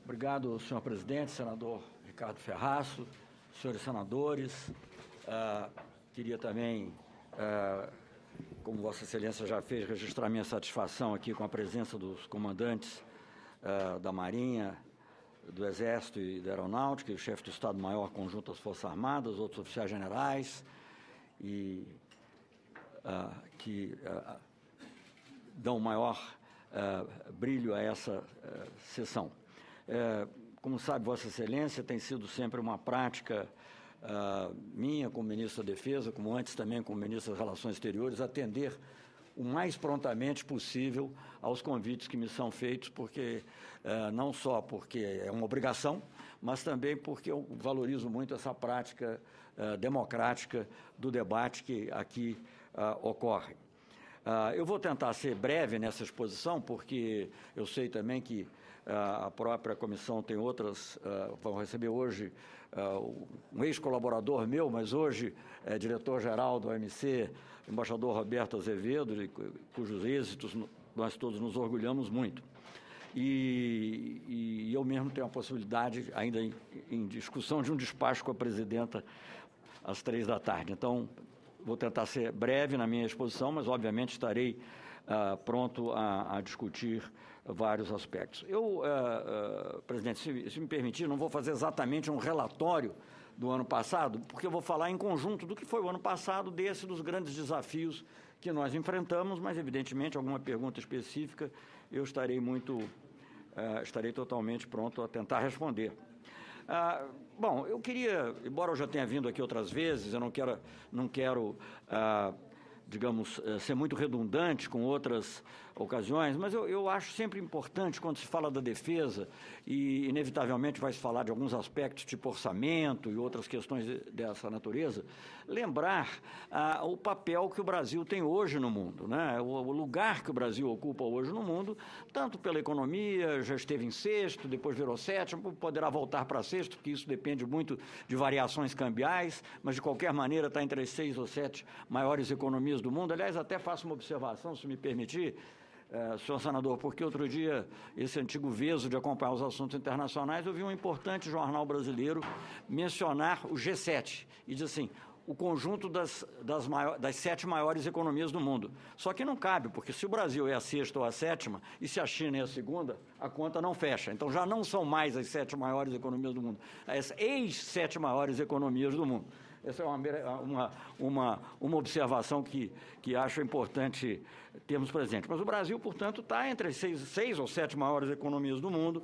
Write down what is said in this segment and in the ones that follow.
Obrigado, senhor presidente, senador Ricardo Ferraço, senhores senadores. Queria também, como Vossa Excelência já fez, registrar minha satisfação aqui com a presença dos comandantes da Marinha, do Exército e da Aeronáutica, e o chefe do Estado-Maior Conjunto das Forças Armadas, outros oficiais generais, e que dão maior brilho a essa sessão. Como sabe, Vossa Excelência, tem sido sempre uma prática minha como ministro da Defesa, como antes também como ministro das Relações Exteriores, atender o mais prontamente possível aos convites que me são feitos, porque não só porque é uma obrigação, mas também porque eu valorizo muito essa prática democrática do debate que aqui ocorre. Eu vou tentar ser breve nessa exposição, porque eu sei também que a própria comissão tem outras, vão receber hoje um ex-colaborador meu, mas hoje é diretor-geral do OMC, embaixador Roberto Azevedo, cujos êxitos nós todos nos orgulhamos muito. E eu mesmo tenho a possibilidade, ainda em discussão, de um despacho com a presidenta às 15h. Então, vou tentar ser breve na minha exposição, mas, obviamente, estarei pronto a discutir vários aspectos. Eu, presidente, se me permitir, não vou fazer exatamente um relatório do ano passado, porque eu vou falar em conjunto do que foi o ano passado, dos grandes desafios que nós enfrentamos, mas, evidentemente, alguma pergunta específica eu estarei totalmente pronto a tentar responder. Bom, eu queria, embora eu já tenha vindo aqui outras vezes, eu não quero digamos, ser muito redundante com outras ocasiões, mas eu acho sempre importante, quando se fala da defesa, e inevitavelmente vai se falar de alguns aspectos tipo orçamento e outras questões dessa natureza, lembrar o papel que o Brasil tem hoje no mundo, né? O lugar que o Brasil ocupa hoje no mundo, tanto pela economia, já esteve em sexto, depois virou sétimo, poderá voltar para sexto, porque isso depende muito de variações cambiais, mas de qualquer maneira está entre as 6 ou 7 maiores economias do mundo. Aliás, até faço uma observação, se me permitir, senhor senador, porque outro dia, esse antigo veso de acompanhar os assuntos internacionais, eu vi um importante jornal brasileiro mencionar o G7 e diz assim: o conjunto das 7 maiores economias do mundo. Só que não cabe, porque se o Brasil é a 6ª ou a 7ª, e se a China é a 2ª, a conta não fecha. Então, já não são mais as 7 maiores economias do mundo, as ex-7 maiores economias do mundo. Essa é uma observação que acho importante termos presente. Mas o Brasil, portanto, está entre as 6 ou 7 maiores economias do mundo.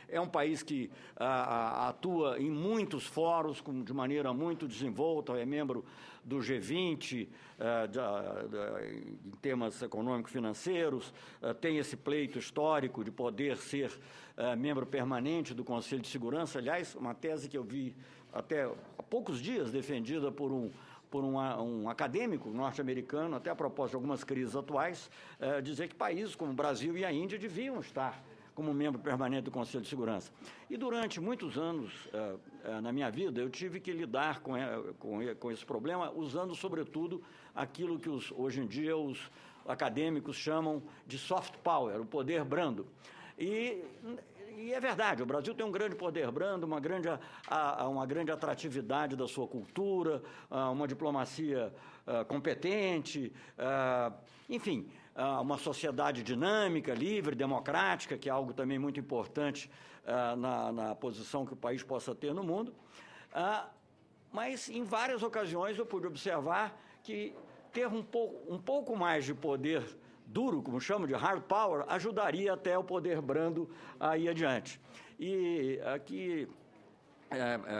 É um país que atua em muitos fóruns de maneira muito desenvolta, é membro do G20 em temas econômico-financeiros, tem esse pleito histórico de poder ser membro permanente do Conselho de Segurança. Aliás, uma tese que eu vi até há poucos dias defendida por um acadêmico norte-americano, até a propósito de algumas crises atuais, dizer que países como o Brasil e a Índia deviam estar como membro permanente do Conselho de Segurança. E durante muitos anos na minha vida, eu tive que lidar com esse problema, usando, sobretudo, aquilo que hoje em dia os acadêmicos chamam de soft power, o poder brando. E é verdade, o Brasil tem um grande poder brando, uma grande atratividade da sua cultura, uma diplomacia competente, enfim, uma sociedade dinâmica, livre, democrática, que é algo também muito importante na posição que o país possa ter no mundo. Mas, em várias ocasiões, eu pude observar que ter um pouco mais de poder duro, como chamo de hard power, ajudaria até o poder brando a ir adiante. E aqui,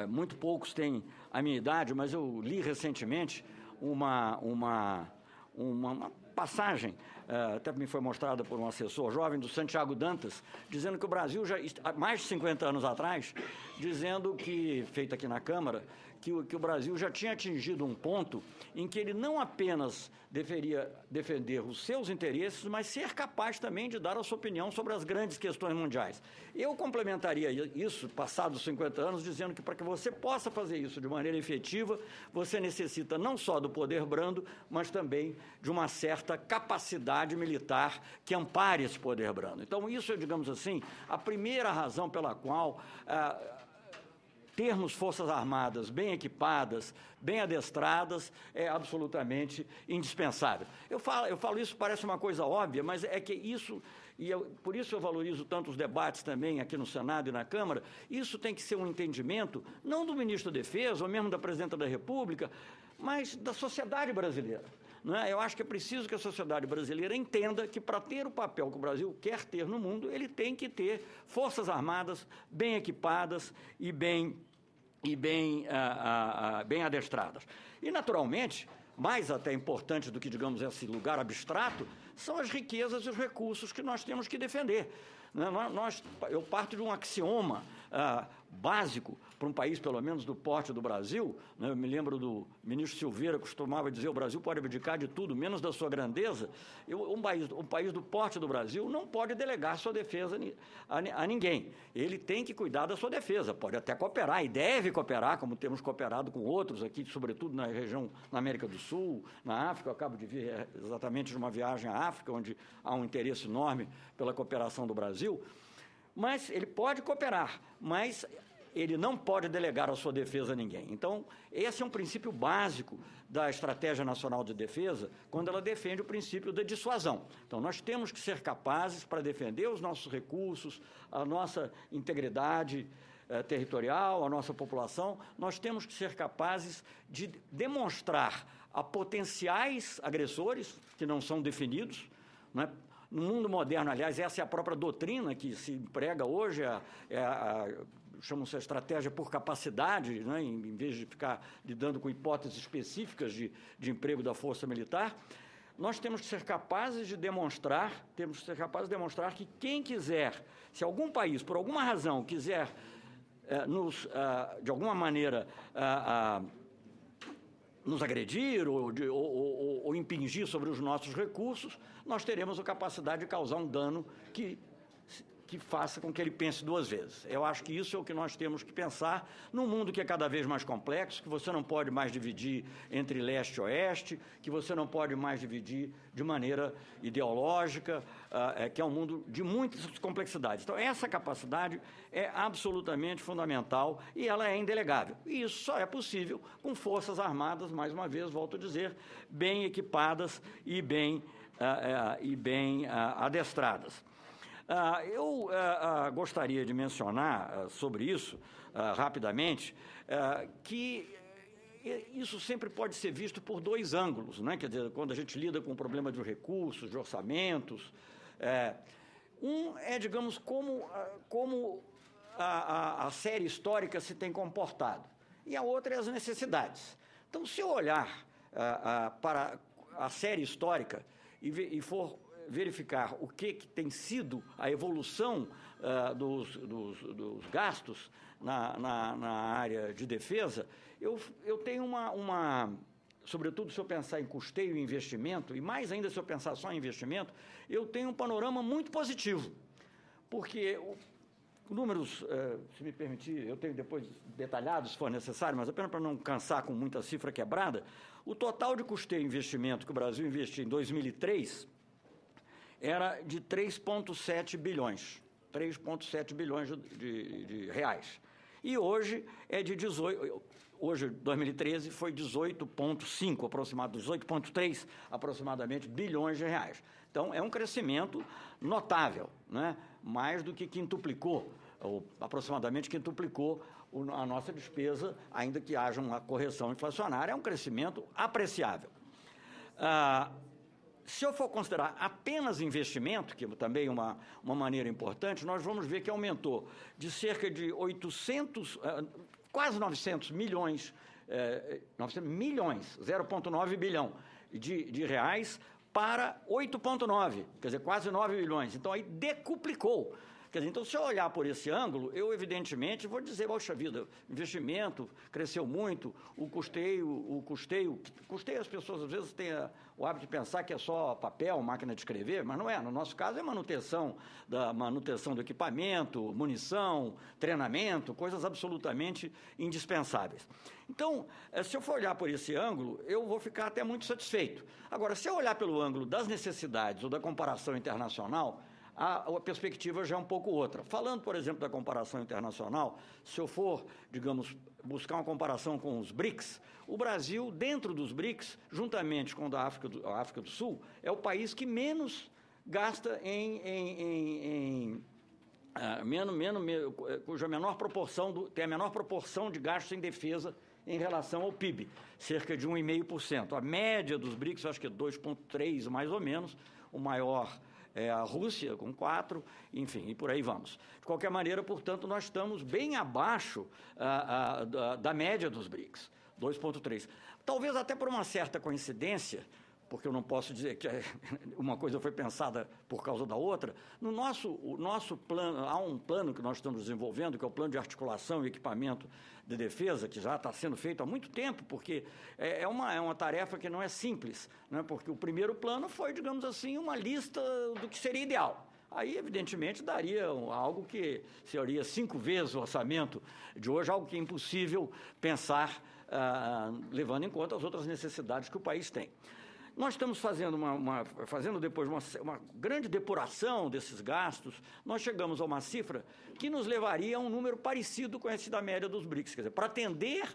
muito poucos têm a minha idade, mas eu li recentemente uma passagem, até me foi mostrada por um assessor jovem, do Santiago Dantas, dizendo que o Brasil, já há mais de 50 anos atrás, dizendo que, feito aqui na Câmara, que o Brasil já tinha atingido um ponto em que ele não apenas deveria defender os seus interesses, mas ser capaz também de dar a sua opinião sobre as grandes questões mundiais. Eu complementaria isso, passados os 50 anos, dizendo que para que você possa fazer isso de maneira efetiva, você necessita não só do poder brando, mas também de uma certa capacidade militar que ampare esse poder brando. Então, isso é, digamos assim, a primeira razão pela qual termos forças armadas bem equipadas, bem adestradas, é absolutamente indispensável. Eu falo isso, parece uma coisa óbvia, mas é que isso, por isso eu valorizo tanto os debates também aqui no Senado e na Câmara, isso tem que ser um entendimento, não do ministro da Defesa, ou mesmo da Presidenta da República, mas da sociedade brasileira. Não é? Eu acho que é preciso que a sociedade brasileira entenda que, para ter o papel que o Brasil quer ter no mundo, ele tem que ter forças armadas bem equipadas e bem adestradas. E, naturalmente, mais até importante do que, digamos, esse lugar abstrato, são as riquezas e os recursos que nós temos que defender. Eu parto de um axioma básico para um país, pelo menos do porte do Brasil, né? Eu me lembro do ministro Silveira, que costumava dizer: o Brasil pode abdicar de tudo, menos da sua grandeza. Um país do porte do Brasil não pode delegar sua defesa a ninguém. Ele tem que cuidar da sua defesa, pode até cooperar, e deve cooperar, como temos cooperado com outros aqui, sobretudo na região, na América do Sul, na África. Eu acabo de vir exatamente de uma viagem à África, onde há um interesse enorme pela cooperação do Brasil. Mas ele pode cooperar, mas ele não pode delegar a sua defesa a ninguém. Então, esse é um princípio básico da Estratégia Nacional de Defesa, quando ela defende o princípio da dissuasão. Então, nós temos que ser capazes, para defender os nossos recursos, a nossa integridade territorial, a nossa população, nós temos que ser capazes de demonstrar a potenciais agressores, que não são definidos, não é? No mundo moderno, aliás, essa é a própria doutrina que se emprega hoje, chama-se a estratégia por capacidade, né, em vez de ficar lidando com hipóteses específicas de emprego da força militar. Nós temos que ser capazes de demonstrar, que quem quiser, se algum país, por alguma razão, quiser de alguma maneira, nos agredir ou impingir sobre os nossos recursos, nós teremos a capacidade de causar um dano que faça com que ele pense duas vezes. Eu acho que isso é o que nós temos que pensar num mundo que é cada vez mais complexo, que você não pode mais dividir entre leste e oeste, que você não pode mais dividir de maneira ideológica, que é um mundo de muitas complexidades. Então, essa capacidade é absolutamente fundamental e ela é indelegável. E isso só é possível com forças armadas, mais uma vez, volto a dizer, bem equipadas e bem adestradas. Eu gostaria de mencionar sobre isso, rapidamente, que isso sempre pode ser visto por dois ângulos, né? Quer dizer, quando a gente lida com o problema de recursos, de orçamentos. Um é, digamos, como a série histórica se tem comportado, e a outra é as necessidades. Então, se eu olhar para a série histórica e for verificar o que tem sido a evolução dos gastos na área de defesa, eu tenho sobretudo se eu pensar em custeio e investimento, e mais ainda se eu pensar só em investimento, eu tenho um panorama muito positivo, porque números, se me permitir, eu tenho depois detalhados, se for necessário, mas apenas para não cansar com muita cifra quebrada, o total de custeio e investimento que o Brasil investiu em 2003 era de 3,7 bilhões, 3,7 bilhões de reais. E hoje é de 18, hoje, 2013, foi 18,5 aproximadamente, 18,3 aproximadamente bilhões de reais. Então, é um crescimento notável, né? Mais do que quintuplicou, ou aproximadamente quintuplicou a nossa despesa, ainda que haja uma correção inflacionária, é um crescimento apreciável. Se eu for considerar apenas investimento, que também é uma maneira importante, nós vamos ver que aumentou de cerca de 800, quase 900 milhões, 0,9 bilhão de reais para 8,9, quer dizer, quase 9 bilhões. Então, aí decuplicou. Quer dizer, então, se eu olhar por esse ângulo, eu, evidentemente, vou dizer, poxa vida, investimento cresceu muito, o custeio, as pessoas, às vezes, têm o hábito de pensar que é só papel, máquina de escrever, mas não é. No nosso caso, é manutenção do equipamento, munição, treinamento, coisas absolutamente indispensáveis. Então, se eu for olhar por esse ângulo, eu vou ficar até muito satisfeito. Agora, se eu olhar pelo ângulo das necessidades ou da comparação internacional, a perspectiva já é um pouco outra. Falando, por exemplo, da comparação internacional, se eu for, digamos, buscar uma comparação com os BRICS, o Brasil, dentro dos BRICS, juntamente com a África do Sul, é o país que menos gasta cuja menor proporção tem a menor proporção de gastos em defesa em relação ao PIB, cerca de 1,5%. A média dos BRICS, acho que é 2,3% mais ou menos, o maior é a Rússia, com 4%, enfim, e por aí vamos. De qualquer maneira, portanto, nós estamos bem abaixo da média dos BRICS, 2,3%. Talvez até por uma certa coincidência, porque eu não posso dizer que uma coisa foi pensada por causa da outra. O nosso plano, há um plano que nós estamos desenvolvendo, que é o plano de articulação e equipamento de defesa, que já está sendo feito há muito tempo, porque é uma tarefa que não é simples, né? Porque o primeiro plano foi, digamos assim, uma lista do que seria ideal. Aí, evidentemente, daria algo que seria 5 vezes o orçamento de hoje, algo que é impossível pensar, levando em conta as outras necessidades que o país tem. Nós estamos fazendo depois uma grande depuração desses gastos. Nós chegamos a uma cifra que nos levaria a um número parecido com esse da média dos BRICS. Quer dizer, para atender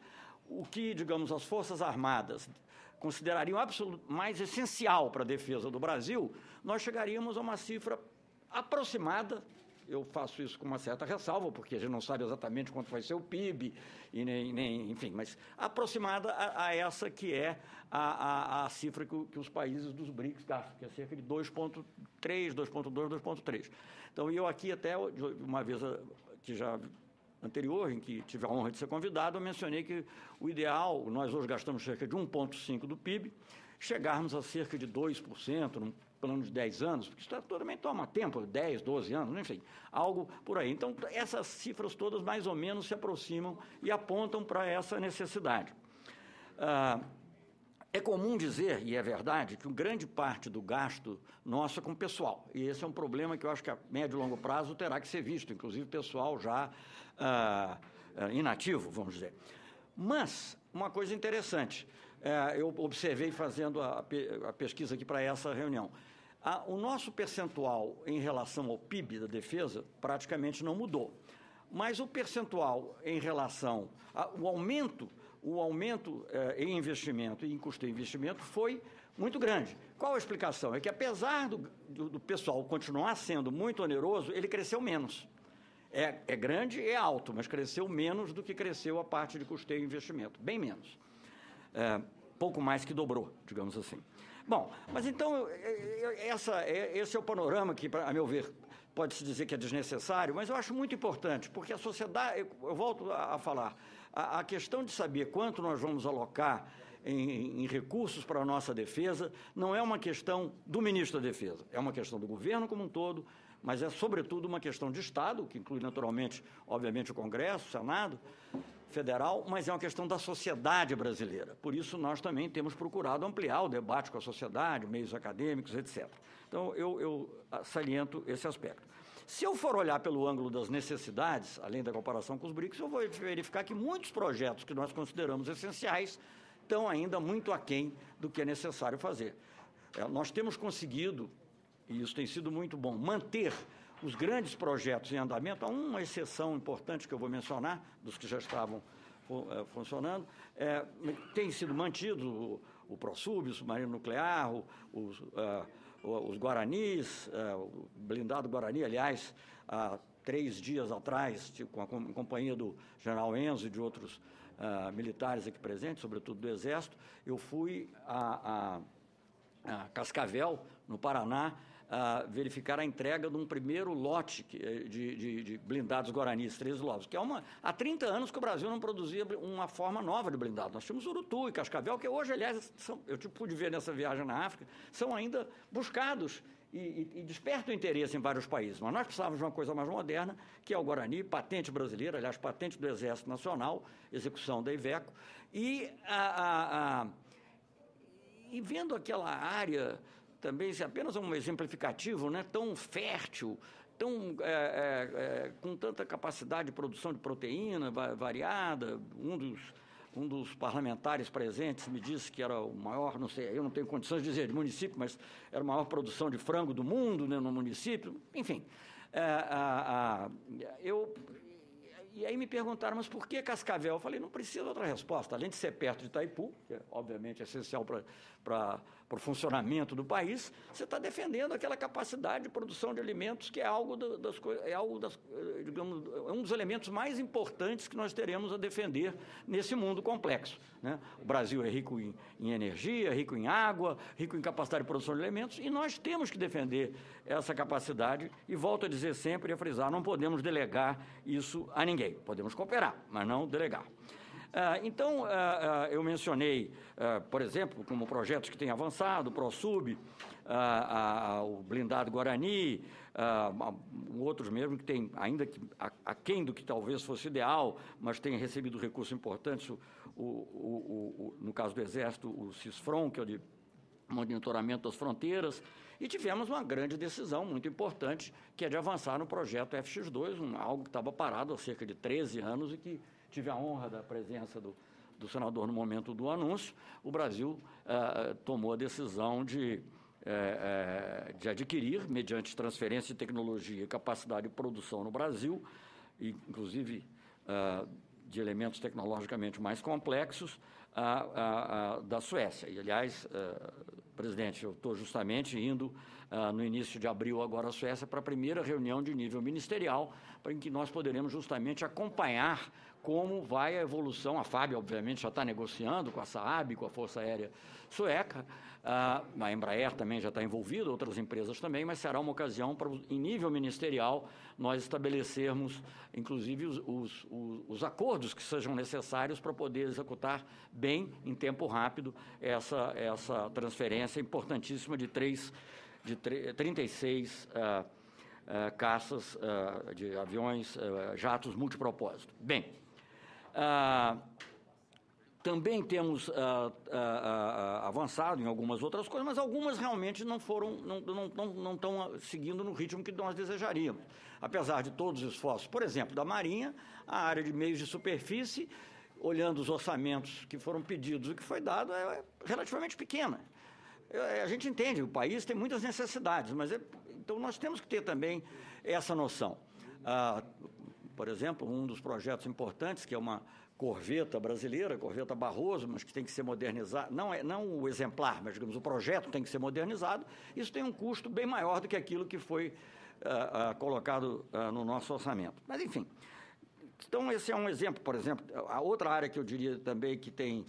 o que, digamos, as Forças Armadas considerariam mais essencial para a defesa do Brasil, nós chegaríamos a uma cifra aproximada. Eu faço isso com uma certa ressalva, porque a gente não sabe exatamente quanto vai ser o PIB, enfim, mas aproximada a essa que é a cifra que os países dos BRICS gastam, que é cerca de 2,3%, 2,2%, 2,3%. Então, eu aqui até, uma vez que já anterior, em que tive a honra de ser convidado, eu mencionei que o ideal, nós hoje gastamos cerca de 1,5% do PIB, chegarmos a cerca de 2%, num plano de 10 anos, porque isso também toma tempo, 10, 12 anos, enfim, algo por aí. Então, essas cifras todas mais ou menos se aproximam e apontam para essa necessidade. É comum dizer, e é verdade, que grande parte do gasto nosso é com pessoal, e esse é um problema que eu acho que a médio e longo prazo terá que ser visto, inclusive pessoal já inativo, vamos dizer. Mas, uma coisa interessante, eu observei fazendo a pesquisa aqui para essa reunião. O nosso percentual em relação ao PIB da defesa praticamente não mudou. Mas o percentual em relação ao aumento em investimento e em custo de investimento foi muito grande. Qual a explicação? É que, apesar do pessoal continuar sendo muito oneroso, ele cresceu menos. É grande, é alto, mas cresceu menos do que cresceu a parte de custeio e investimento, bem menos. Pouco mais que dobrou, digamos assim. Bom, mas então, esse é o panorama que, a meu ver, pode-se dizer que é desnecessário, mas eu acho muito importante, porque a sociedade, eu volto a falar, a questão de saber quanto nós vamos alocar em recursos para a nossa defesa não é uma questão do ministro da Defesa, é uma questão do governo como um todo, mas é, sobretudo, uma questão de Estado, que inclui, naturalmente, obviamente, o Congresso, o Senado Federal, mas é uma questão da sociedade brasileira. Por isso, nós também temos procurado ampliar o debate com a sociedade, meios acadêmicos, etc. Então, eu saliento esse aspecto. Se eu for olhar pelo ângulo das necessidades, além da comparação com os BRICS, eu vou verificar que muitos projetos que nós consideramos essenciais estão ainda muito aquém do que é necessário fazer. Nós temos conseguido, e isso tem sido muito bom, manter os grandes projetos em andamento. Há uma exceção importante que eu vou mencionar, dos que já estavam funcionando, tem sido mantido o ProSub, o submarino nuclear, os Guaranis, o blindado Guarani, aliás, há 3 dias atrás, com a companhia do general Enzo e de outros militares aqui presentes, sobretudo do Exército, eu fui a Cascavel, no Paraná, verificar a entrega de um primeiro lote de blindados Guaranis, 13 lotes, que há 30 anos que o Brasil não produzia uma forma nova de blindado. Nós tínhamos Urutu e Cascavel, que hoje, aliás, eu pude ver nessa viagem na África, são ainda buscados e desperta o interesse em vários países. Mas nós precisávamos de uma coisa mais moderna, que é o Guarani, patente brasileira, aliás, patente do Exército Nacional, execução da Iveco, e vendo aquela área também, apenas um exemplificativo, né, tão fértil, com tanta capacidade de produção de proteína variada. Um dos parlamentares presentes me disse que era o maior, não sei, eu não tenho condições de dizer de município, mas era a maior produção de frango do mundo, né, no município. Enfim, e aí me perguntaram, mas por que Cascavel? Eu falei, não precisa de outra resposta. Além de ser perto de Itaipu, que é, obviamente, essencial para o funcionamento do país, você está defendendo aquela capacidade de produção de alimentos que é digamos, é um dos elementos mais importantes que nós teremos a defender nesse mundo complexo, né? O Brasil é rico em energia, rico em água, rico em capacidade de produção de alimentos, e nós temos que defender essa capacidade, e volto a dizer sempre e a frisar, não podemos delegar isso a ninguém. Podemos cooperar, mas não delegar. Então, eu mencionei, por exemplo, como projetos que têm avançado, o ProSub, o blindado Guarani, outros mesmo que têm, ainda que aquém do que talvez fosse ideal, mas têm recebido recursos importantes, no caso do Exército, o CISFRON, que é o de monitoramento das fronteiras, e tivemos uma grande decisão muito importante, que é de avançar no projeto FX2, algo que estava parado há cerca de 13 anos e que tive a honra da presença do senador no momento do anúncio. O Brasil tomou a decisão de adquirir, mediante transferência de tecnologia e capacidade de produção no Brasil, inclusive de elementos tecnologicamente mais complexos, da Suécia. E, aliás, presidente, eu estou justamente indo, no início de abril, agora à Suécia, para a primeira reunião de nível ministerial, em que nós poderemos justamente acompanhar como vai a evolução. A FAB, obviamente, já está negociando com a Saab, com a Força Aérea Sueca, a Embraer também já está envolvida, outras empresas também, mas será uma ocasião para, em nível ministerial, nós estabelecermos, inclusive, os acordos que sejam necessários para poder executar bem, em tempo rápido, essa transferência importantíssima de 36 caças de aviões, jatos multipropósito. Bem, também temos avançado em algumas outras coisas, mas algumas realmente não estão seguindo no ritmo que nós desejaríamos. Apesar de todos os esforços, por exemplo, da Marinha, a área de meios de superfície, olhando os orçamentos que foram pedidos, o que foi dado é relativamente pequena. A gente entende, o país tem muitas necessidades, mas então nós temos que ter também essa noção. Por exemplo, um dos projetos importantes, que é uma corveta brasileira, corveta Barroso, mas que tem que ser modernizada, não o exemplar, mas, digamos, o projeto tem que ser modernizado. Isso tem um custo bem maior do que aquilo que foi colocado no nosso orçamento. Mas, enfim, então esse é um exemplo. Por exemplo, a outra área que eu diria também que tem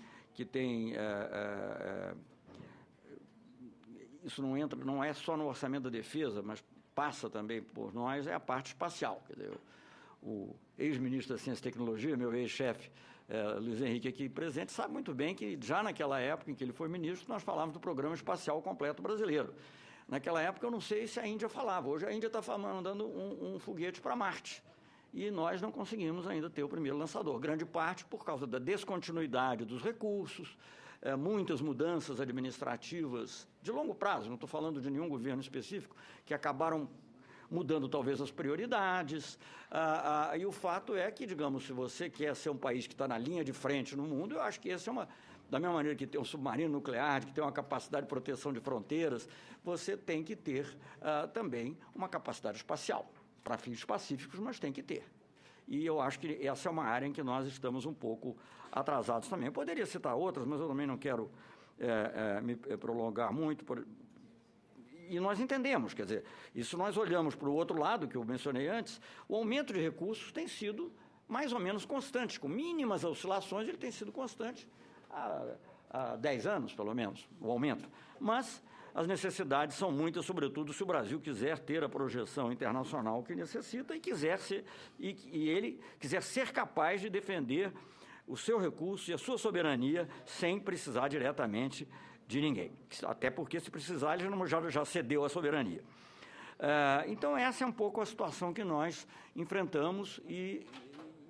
isso não é só no orçamento da defesa, mas passa também por nós, é a parte espacial. Quer dizer, o ex-ministro da Ciência e Tecnologia, meu ex-chefe, Luiz Henrique, aqui presente, sabe muito bem que já naquela época em que ele foi ministro, nós falávamos do Programa Espacial Completo Brasileiro. Naquela época, eu não sei se a Índia falava. Hoje a Índia está mandando um foguete para Marte. E nós não conseguimos ainda ter o primeiro lançador. Grande parte por causa da descontinuidade dos recursos, muitas mudanças administrativas de longo prazo, não estou falando de nenhum governo específico, que acabaram mudando talvez as prioridades, e o fato é que, digamos, se você quer ser um país que está na linha de frente no mundo, eu acho que essa é da mesma maneira que tem um submarino nuclear, que tem uma capacidade de proteção de fronteiras, você tem que ter também uma capacidade espacial, para fins pacíficos, mas tem que ter. E eu acho que essa é uma área em que nós estamos um pouco atrasados também. Eu poderia citar outras, mas eu também não quero me prolongar muito. E nós entendemos, quer dizer, isso nós olhamos para o outro lado, que eu mencionei antes, o aumento de recursos tem sido mais ou menos constante, com mínimas oscilações, ele tem sido constante há 10 anos, pelo menos, o aumento. Mas as necessidades são muitas, sobretudo se o Brasil quiser ter a projeção internacional que necessita e ele quiser ser capaz de defender o seu recurso e a sua soberania sem precisar diretamente de ninguém. Até porque, se precisar, ele já cedeu a soberania. Então, essa é um pouco a situação que nós enfrentamos e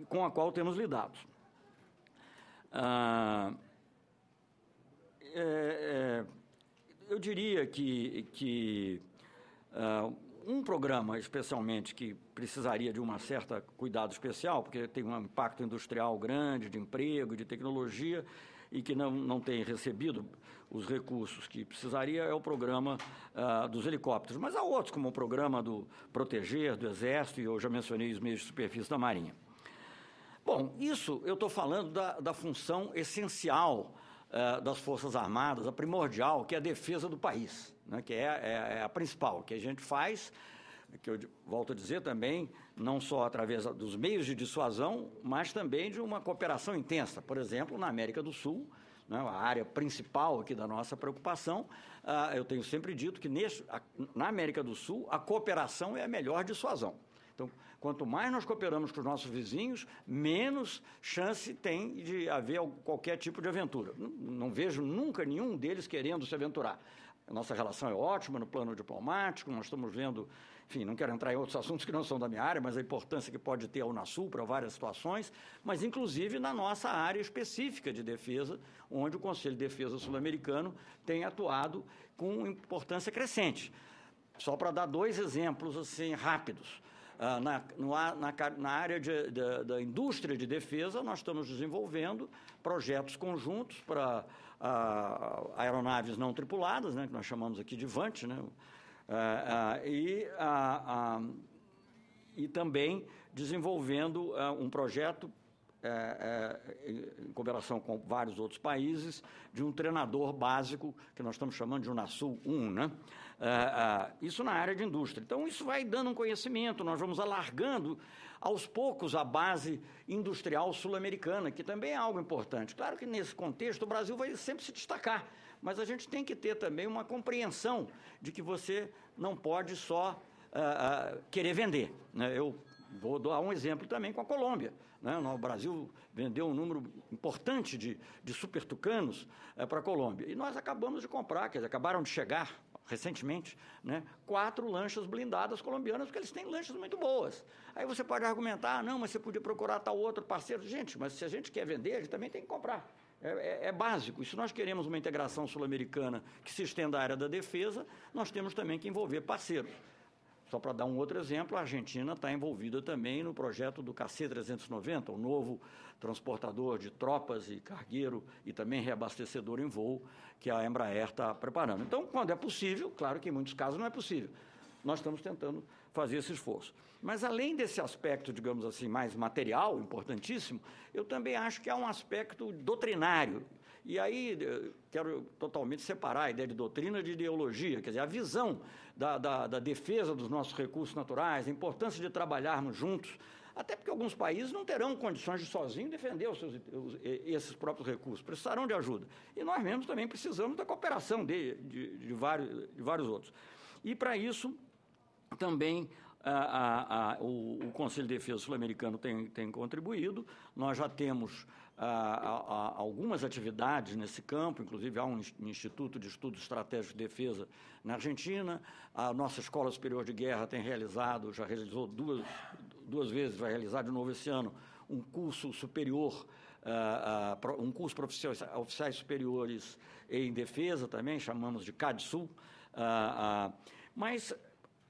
com a qual temos lidado. Eu diria que um programa, especialmente, que precisaria de um certo cuidado especial, porque tem um impacto industrial grande, de emprego, de tecnologia, e que não tem recebido os recursos que precisaria, é o programa dos helicópteros. Mas há outros, como o programa do Proteger, do Exército, e eu já mencionei os meios de superfície da Marinha. Bom, isso eu estou falando da função essencial das Forças Armadas, a primordial, que é a defesa do país, né, que é a principal, que a gente faz, que eu volto a dizer também, não só através dos meios de dissuasão, mas também de uma cooperação intensa. Por exemplo, na América do Sul, né, a área principal aqui da nossa preocupação, eu tenho sempre dito que na América do Sul a cooperação é a melhor dissuasão. Então, quanto mais nós cooperamos com os nossos vizinhos, menos chance tem de haver qualquer tipo de aventura. Não vejo nunca nenhum deles querendo se aventurar. A nossa relação é ótima no plano diplomático, nós estamos vendo, enfim, não quero entrar em outros assuntos que não são da minha área, mas a importância que pode ter a Unasul para várias situações, mas inclusive na nossa área específica de defesa, onde o Conselho de Defesa Sul-Americano tem atuado com importância crescente. Só para dar 2 exemplos assim rápidos. Na área da indústria de defesa, nós estamos desenvolvendo projetos conjuntos para aeronaves não tripuladas, né, que nós chamamos aqui de VANT, né, e também desenvolvendo um projeto em cooperação com vários outros países, de um treinador básico, que nós estamos chamando de Unasul 1, né? Isso na área de indústria. Então, isso vai dando um conhecimento, nós vamos alargando aos poucos a base industrial sul-americana, que também é algo importante. Claro que nesse contexto o Brasil vai sempre se destacar, mas a gente tem que ter também uma compreensão de que você não pode só querer vender, né? Eu vou dar um exemplo também com a Colômbia, né? O Brasil vendeu um número importante de super tucanos para a Colômbia. E nós acabamos de comprar, quer dizer, acabaram de chegar recentemente, né, 4 lanchas blindadas colombianas, porque eles têm lanchas muito boas. Aí você pode argumentar, não, mas você podia procurar tal outro parceiro. Gente, mas se a gente quer vender, a gente também tem que comprar. É básico. E se nós queremos uma integração sul-americana que se estenda à área da defesa, nós temos também que envolver parceiros. Só para dar um outro exemplo, a Argentina está envolvida também no projeto do KC-390, o novo transportador de tropas e cargueiro e também reabastecedor em voo que a Embraer está preparando. Então, quando é possível, claro que em muitos casos não é possível, nós estamos tentando fazer esse esforço. Mas, além desse aspecto, digamos assim, mais material, importantíssimo, eu também acho que há um aspecto doutrinário. E aí, quero totalmente separar a ideia de doutrina de ideologia, quer dizer, a visão da defesa dos nossos recursos naturais, a importância de trabalharmos juntos, até porque alguns países não terão condições de sozinhos defender esses próprios recursos, precisarão de ajuda. E nós mesmos também precisamos da cooperação de vários outros. E, para isso, também o Conselho de Defesa Sul-Americano tem contribuído. Nós já temos algumas atividades nesse campo, inclusive há um Instituto de Estudos Estratégicos de Defesa na Argentina. A nossa Escola Superior de Guerra tem realizado, já realizou duas vezes, vai realizar de novo esse ano, um curso superior, um curso para oficiais superiores em defesa também, chamamos de CADSUL. Mas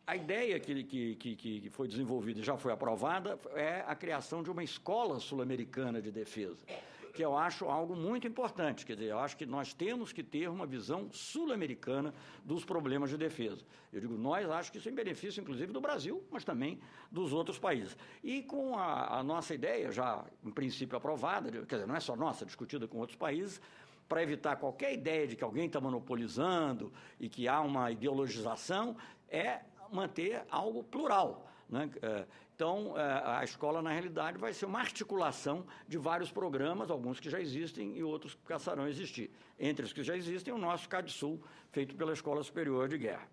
a ideia que foi desenvolvida e já foi aprovada é a criação de uma escola sul-americana de defesa, que eu acho algo muito importante. Quer dizer, eu acho que nós temos que ter uma visão sul-americana dos problemas de defesa. Eu digo nós, acho que isso é em benefício, inclusive, do Brasil, mas também dos outros países. E com a nossa ideia, já em princípio aprovada, quer dizer, não é só nossa, discutida com outros países, para evitar qualquer ideia de que alguém está monopolizando e que há uma ideologização, é manter algo plural, né? Então, a escola, na realidade, vai ser uma articulação de vários programas, alguns que já existem e outros que passarão a existir. Entre os que já existem, o nosso CADSUL, feito pela Escola Superior de Guerra.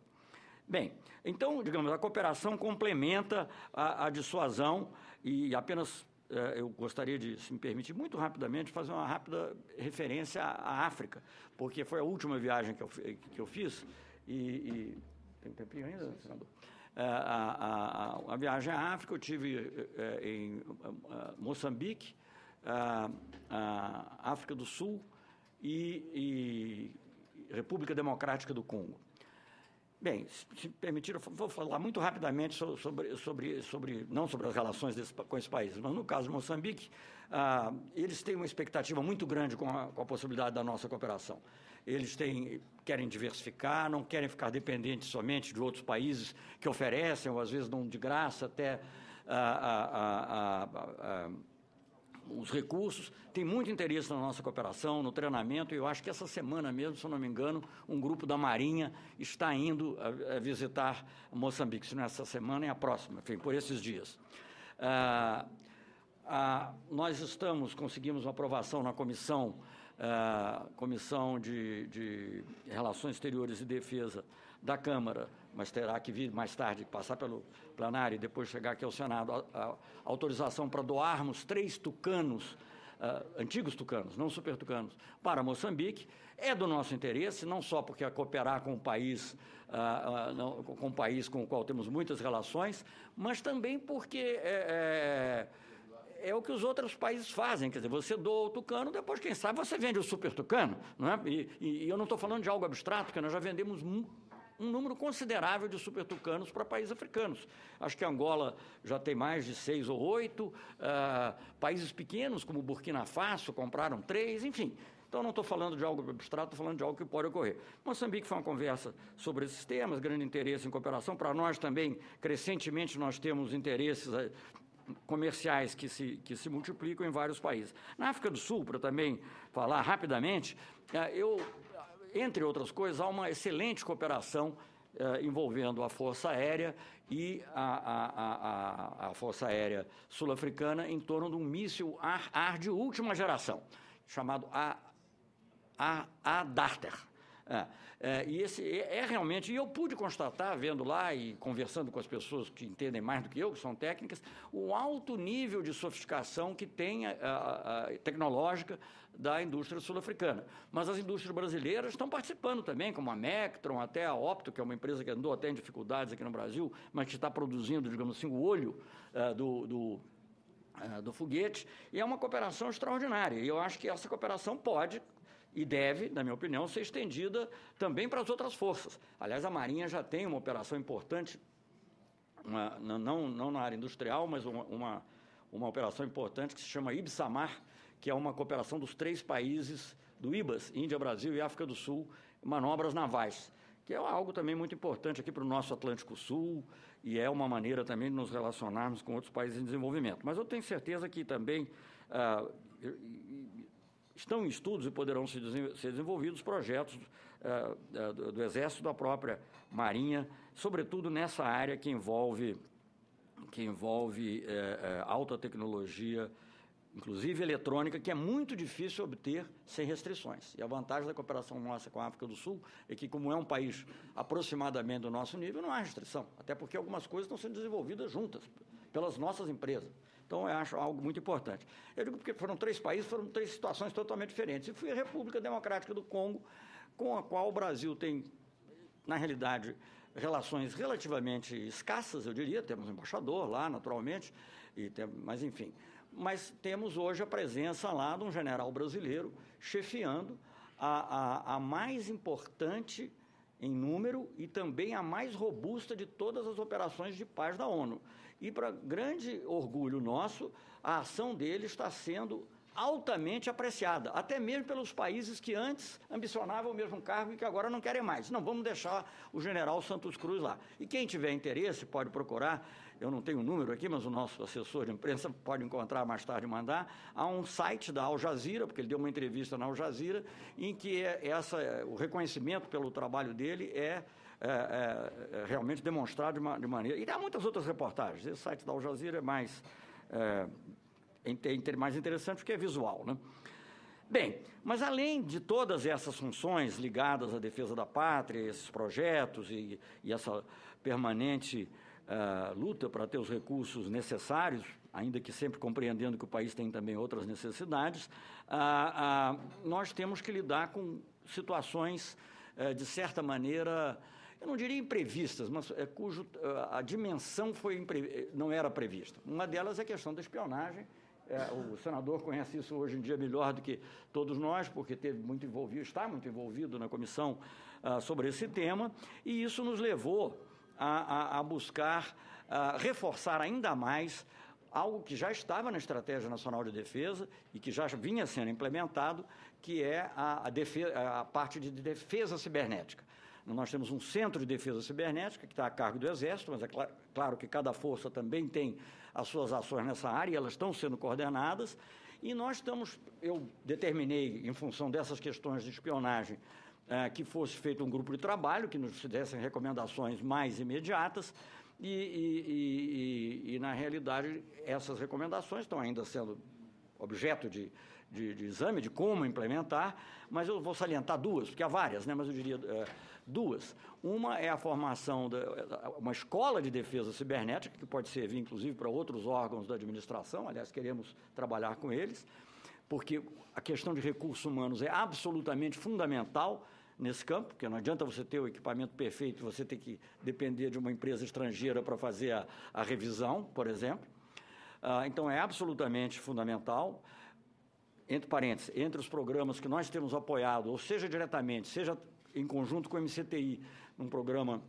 Bem, então, digamos, a cooperação complementa a dissuasão e apenas eu gostaria de, se me permitir, muito rapidamente, fazer uma rápida referência à África, porque foi a última viagem que eu fiz, tem tempinho ainda, senador? A viagem à África, eu tive em Moçambique, África do Sul e República Democrática do Congo. Bem, se permitir, eu vou falar muito rapidamente não sobre as relações com esses países, mas no caso de Moçambique, eles têm uma expectativa muito grande com a possibilidade da nossa cooperação. Eles querem diversificar, não querem ficar dependentes somente de outros países que oferecem, ou às vezes dão de graça até os recursos, tem muito interesse na nossa cooperação, no treinamento, e eu acho que essa semana mesmo, se eu não me engano, um grupo da Marinha está indo a visitar Moçambique, se não é essa semana, é a próxima, enfim, por esses dias. Nós conseguimos uma aprovação na Comissão de Relações Exteriores e Defesa da Câmara, mas terá que vir mais tarde, passar pelo plenário e depois chegar aqui ao Senado, a autorização para doarmos 3 tucanos, antigos tucanos, não super tucanos, para Moçambique. É do nosso interesse, não só porque cooperar com um país, com o qual temos muitas relações, mas também porque é o que os outros países fazem, quer dizer, você doa o tucano, depois, quem sabe, você vende o super tucano, não é? E eu não estou falando de algo abstrato, porque nós já vendemos um número considerável de super tucanos para países africanos. Acho que Angola já tem mais de 6 ou 8, países pequenos, como Burkina Faso, compraram 3, enfim. Então, não estou falando de algo abstrato, estou falando de algo que pode ocorrer. Moçambique foi uma conversa sobre esses temas, grande interesse em cooperação. Para nós também, crescentemente, nós temos interesses comerciais que se multiplicam em vários países. Na África do Sul, para também falar rapidamente, entre outras coisas, há uma excelente cooperação envolvendo a Força Aérea e a Força Aérea Sul-Africana em torno de um míssil ar de última geração, chamado Darter. E esse realmente, e eu pude constatar, vendo lá e conversando com as pessoas que entendem mais do que eu, que são técnicas, o alto nível de sofisticação que tem a tecnológica da indústria sul-africana. Mas as indústrias brasileiras estão participando também, como a Mectron, até a Opto, que é uma empresa que andou até em dificuldades aqui no Brasil, mas que está produzindo, digamos assim, o olho do foguete, e é uma cooperação extraordinária. E eu acho que essa cooperação pode e deve, na minha opinião, ser estendida também para as outras forças. Aliás, a Marinha já tem uma operação importante, não na área industrial, mas uma operação importante que se chama IBSAMAR, que é uma cooperação dos 3 países do IBAS, Índia, Brasil e África do Sul, manobras navais, que é algo também muito importante aqui para o nosso Atlântico Sul e é uma maneira também de nos relacionarmos com outros países em desenvolvimento. Mas eu tenho certeza que também estão em estudos e poderão ser desenvolvidos projetos do Exército, da própria Marinha, sobretudo nessa área que envolve alta tecnologia, inclusive eletrônica, que é muito difícil obter sem restrições. E a vantagem da cooperação nossa com a África do Sul é que, como é um país aproximadamente do nosso nível, não há restrição, até porque algumas coisas estão sendo desenvolvidas juntas, pelas nossas empresas. Então, eu acho algo muito importante. Eu digo porque foram 3 países, foram 3 situações totalmente diferentes. E fui a República Democrática do Congo, com a qual o Brasil tem, na realidade, relações relativamente escassas, eu diria. Temos um embaixador lá, naturalmente, mas, enfim. Mas temos hoje a presença lá de um general brasileiro chefiando a mais importante em número e também a mais robusta de todas as operações de paz da ONU. E, para grande orgulho nosso, a ação dele está sendo altamente apreciada, até mesmo pelos países que antes ambicionavam o mesmo cargo e que agora não querem mais. Não, vamos deixar o general Santos Cruz lá. E quem tiver interesse pode procurar, eu não tenho o número aqui, mas o nosso assessor de imprensa pode encontrar mais tarde e mandar, há um site da Al Jazeera, porque ele deu uma entrevista na Al Jazeera, em que o reconhecimento pelo trabalho dele é realmente demonstrado de maneira... E há muitas outras reportagens. Esse site da Al Jazeera é mais interessante porque é visual, né? Bem, mas além de todas essas funções ligadas à defesa da pátria, esses projetos e essa permanente luta para ter os recursos necessários, ainda que sempre compreendendo que o país tem também outras necessidades, nós temos que lidar com situações, de certa maneira, eu não diria imprevistas, mas cujo a dimensão não era prevista. Uma delas é a questão da espionagem. O senador conhece isso hoje em dia melhor do que todos nós, porque está muito envolvido na comissão sobre esse tema, e isso nos levou a buscar reforçar ainda mais algo que já estava na Estratégia Nacional de Defesa e que já vinha sendo implementado, que é a parte de defesa cibernética. Nós temos um centro de defesa cibernética que está a cargo do Exército, mas é claro que cada força também tem as suas ações nessa área e elas estão sendo coordenadas. E eu determinei, em função dessas questões de espionagem, que fosse feito um grupo de trabalho, que nos fizessem recomendações mais imediatas e na realidade, essas recomendações estão ainda sendo objeto de exame, de como implementar, mas eu vou salientar duas, porque há várias, né, mas eu diria duas. Uma é a formação de uma escola de defesa cibernética, que pode servir, inclusive, para outros órgãos da administração, aliás, queremos trabalhar com eles, porque a questão de recursos humanos é absolutamente fundamental nesse campo, porque não adianta você ter o equipamento perfeito e você ter que depender de uma empresa estrangeira para fazer a revisão, por exemplo. Então, é absolutamente fundamental. Entre parênteses, entre os programas que nós temos apoiado, ou seja diretamente, seja em conjunto com o MCTI, num programa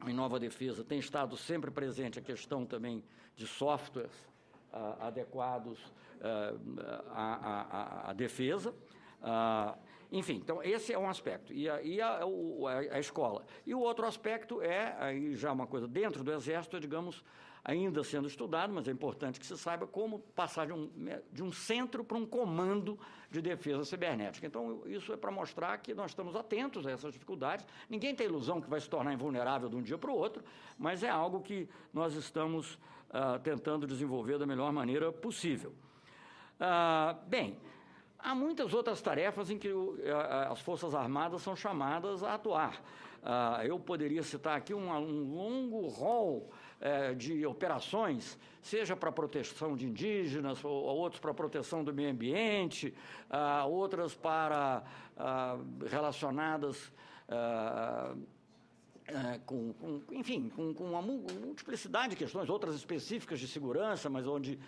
em Nova Defesa, tem estado sempre presente a questão também de softwares adequados à defesa. Enfim, então esse é um aspecto, e a escola. E o outro aspecto aí já uma coisa dentro do Exército, digamos, ainda sendo estudado, mas é importante que se saiba como passar de um centro para um comando de defesa cibernética. Então, isso é para mostrar que nós estamos atentos a essas dificuldades. Ninguém tem ilusão que vai se tornar invulnerável de um dia para o outro, mas é algo que nós estamos tentando desenvolver da melhor maneira possível. Bem, há muitas outras tarefas em que as Forças Armadas são chamadas a atuar. Eu poderia citar aqui um longo rol de operações, seja para proteção de indígenas, ou outros para proteção do meio ambiente, outras relacionadas enfim, com uma multiplicidade de questões, outras específicas de segurança, mas onde,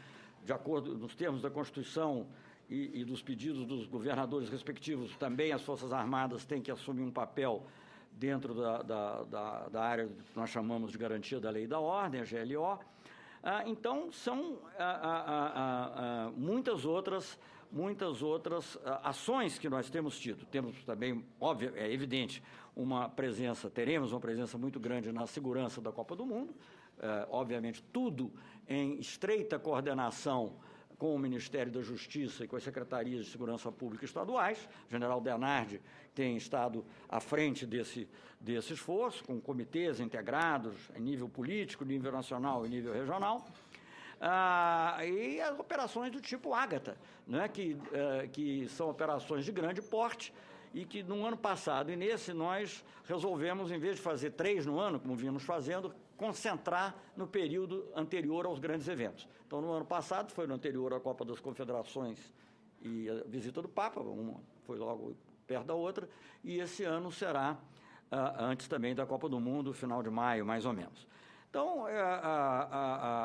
de acordo nos termos da Constituição e dos pedidos dos governadores respectivos, também as Forças Armadas têm que assumir um papel dentro da área que nós chamamos de garantia da lei e da ordem, a GLO. Então, são muitas outras ações que nós temos tido. Temos também, óbvio, é evidente, teremos uma presença muito grande na segurança da Copa do Mundo, obviamente tudo em estreita coordenação com o Ministério da Justiça e com as Secretarias de Segurança Pública estaduais. O general Denardi tem estado à frente desse esforço, com comitês integrados em nível político, nível nacional e nível regional. E as operações do tipo Ágata, né, que são operações de grande porte e que no ano passado e nesse nós resolvemos, em vez de fazer 3 no ano, como vínhamos fazendo, concentrar no período anterior aos grandes eventos. Então, no ano passado, foi no anterior à Copa das Confederações e a visita do Papa, uma foi logo perto da outra, e esse ano será antes também da Copa do Mundo, final de maio, mais ou menos. Então,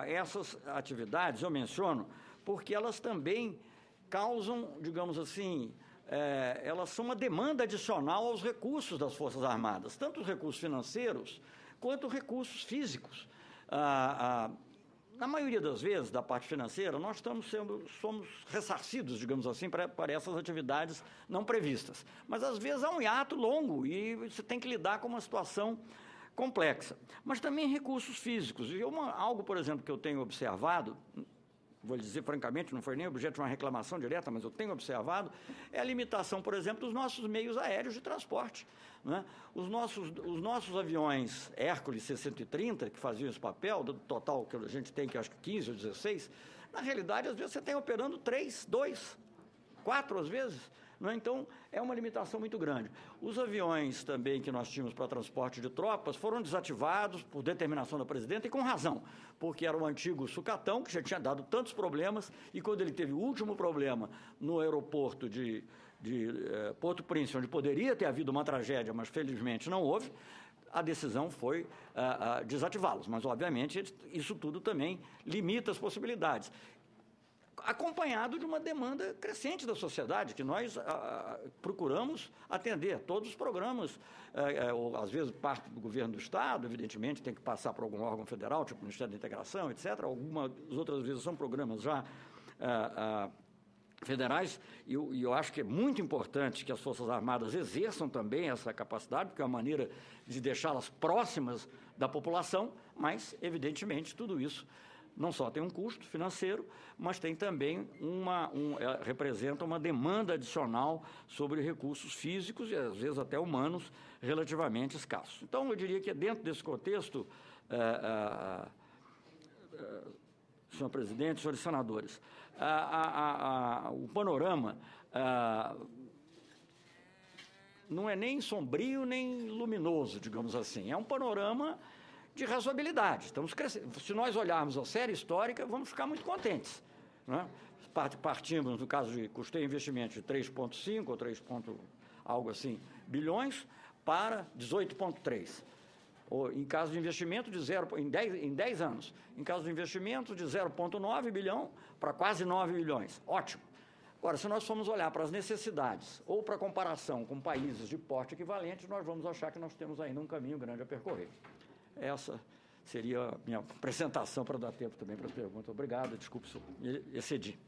essas atividades eu menciono porque elas também causam, digamos assim, elas são uma demanda adicional aos recursos das Forças Armadas, tanto os recursos financeiros quanto recursos físicos. Na maioria das vezes, da parte financeira, nós somos ressarcidos, digamos assim, para essas atividades não previstas. Mas, às vezes, há um hiato longo e você tem que lidar com uma situação complexa. Mas também recursos físicos. E algo, por exemplo, que eu tenho observado, vou lhe dizer francamente, não foi nem objeto de uma reclamação direta, mas eu tenho observado, é a limitação, por exemplo, dos nossos meios aéreos de transporte. Né? Os nossos aviões Hércules C-130, que faziam esse papel, do total que a gente tem, que acho que 15 ou 16, na realidade, às vezes você tem operando 3, 2, 4 às vezes, Não é? Então, é uma limitação muito grande. Os aviões também que nós tínhamos para transporte de tropas foram desativados por determinação da presidenta e com razão, porque era o antigo Sucatão, que já tinha dado tantos problemas, e quando ele teve o último problema no aeroporto de Porto Príncipe, onde poderia ter havido uma tragédia, mas felizmente não houve, a decisão foi desativá-los. Mas, obviamente, isso tudo também limita as possibilidades, acompanhado de uma demanda crescente da sociedade, que nós procuramos atender. Todos os programas, ou às vezes parte do governo do Estado, evidentemente, tem que passar por algum órgão federal, tipo o Ministério da Integração, etc. Algumas outras vezes são programas já federais, e eu acho que é muito importante que as Forças Armadas exerçam também essa capacidade, porque é uma maneira de deixá-las próximas da população, mas, evidentemente, tudo isso não só tem um custo financeiro, mas tem também representa uma demanda adicional sobre recursos físicos e, às vezes, até humanos, relativamente escassos. Então, eu diria que dentro desse contexto, senhor presidente, senhores senadores, o panorama não é nem sombrio nem luminoso, digamos assim. É um panorama de razoabilidade. Estamos crescendo. Se nós olharmos a série histórica, vamos ficar muito contentes, né? Partimos, no caso de custeio e investimento, de 3,5 ou 3, algo assim, bilhões para 18,3. Em caso de investimento, em 10 anos. Em caso de investimento, de 0,9 bilhão para quase 9 bilhões. Ótimo. Agora, se nós formos olhar para as necessidades ou para a comparação com países de porte equivalente, nós vamos achar que nós temos ainda um caminho grande a percorrer. Essa seria a minha apresentação para dar tempo também para as perguntas. Obrigado, desculpe se eu excedi.